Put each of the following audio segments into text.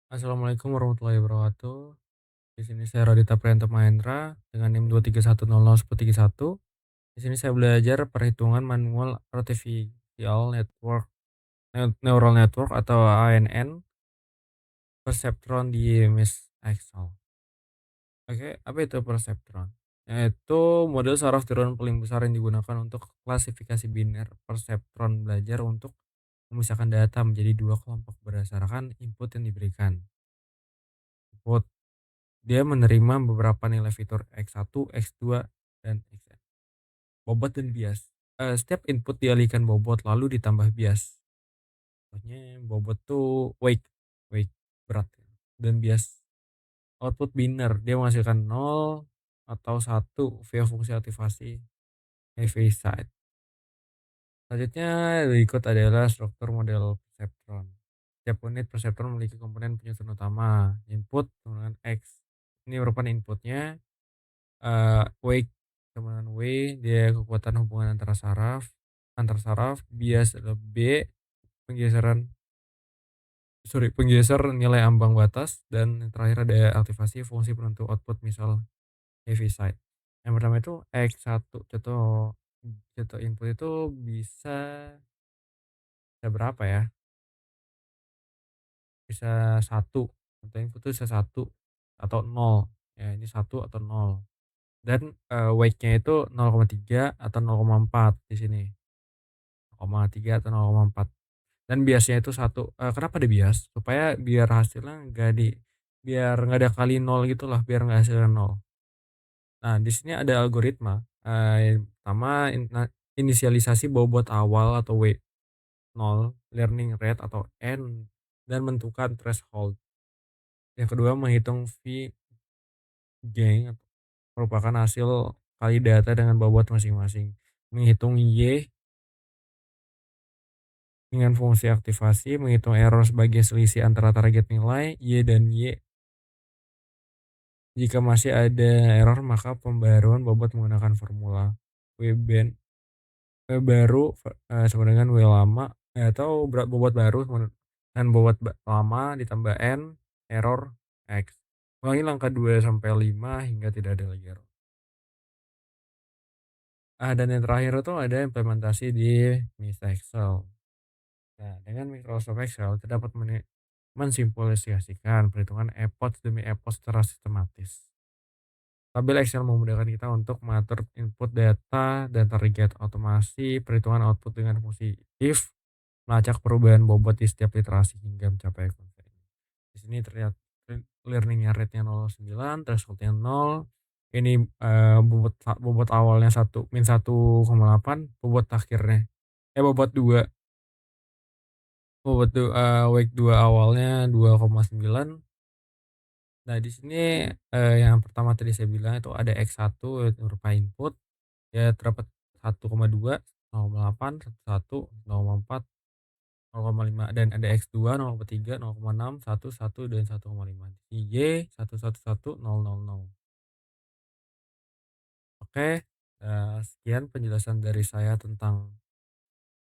Assalamualaikum warahmatullahi wabarakatuh. Di sini saya Radita Priyanto Mahendra dengan NIM 231001031. Di sini saya belajar perhitungan manual artificial network neural network atau ANN perceptron di MS Excel. Oke, apa itu perceptron? Yaitu model saraf tiruan paling besar yang digunakan untuk klasifikasi biner. Perceptron belajar untuk memisahkan data menjadi dua kelompok berdasarkan input yang diberikan. Input Dia menerima beberapa nilai fitur X1, X2, dan Xn. Bobot dan bias. Setiap input dialihkan bobot lalu ditambah bias. Contohnya bobot tuh weight, weight berat. Dan bias output biner, dia menghasilkan 0 atau 1 via fungsi aktivasi heavy side. Selanjutnya berikut adalah struktur model perceptron. Setiap unit perceptron memiliki komponen penyusun utama, input dengan X. Ini merupakan inputnya. Wake sama dengan W, dia kekuatan hubungan antar saraf, bias adalah B, penggeseran penggeser nilai ambang batas, dan yang terakhir ada aktivasi fungsi penentu output misal heavy side. Yang pertama itu X1, contoh contoh input itu bisa berapa ya? Bisa satu, contoh input itu bisa satu atau nol. Ya, ini satu atau nol. Dan wake-nya itu 0,3 atau 0,4 di sini. 0,3 atau 0,4 dan biasnya itu satu. Kenapa ada bias? Supaya biar hasilnya biar nggak ada kali nol gitulah, biar nggak hasilnya nol. Nah, di sini ada algoritma, yang pertama inisialisasi bobot awal atau W nol, learning rate atau N, dan menentukan threshold. Yang kedua menghitung V gain, merupakan hasil kali data dengan bobot masing-masing. Menghitung Y dengan fungsi aktivasi, menghitung error sebagai selisih antara target nilai Y dan Y. Jika masih ada error, maka pembaruan bobot menggunakan formula W baru sama dengan W lama, atau bobot baru sama dengan bobot lama ditambah N, error X. Ulangi langkah 2 sampai 5 hingga tidak ada lagi error. Dan yang terakhir itu ada implementasi di MS Excel. Nah, dengan Microsoft Excel terdapat mensimpulisasikan perhitungan epoch demi epoch secara sistematis. Tabel Excel memudahkan kita untuk mengatur input data dan target otomasi perhitungan output dengan fungsi if, melacak perubahan bobot di setiap literasi hingga mencapai konversi. Di sini terlihat learning rate-nya 0,9, threshold-nya 0. Ini bobot bobot awalnya -1,8, bobot akhirnya bobot 2. Bobot week 2 awalnya 2,9. Nah, di sini, yang pertama tadi saya bilang itu ada X1 itu berupa input, ya terdapat 1,2, 0,8, 1,1, 0,4, 0,5 dan ada X2, 0,3, 0,6, 1, 1 dan 1,5. Y 111,000. Oke, sekian penjelasan dari saya tentang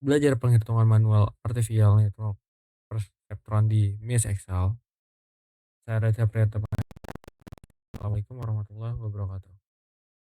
belajar penghitungan manual artificial network perceptron di MS Excel. Saya Reza Priyanto. Assalamualaikum warahmatullahi wabarakatuh.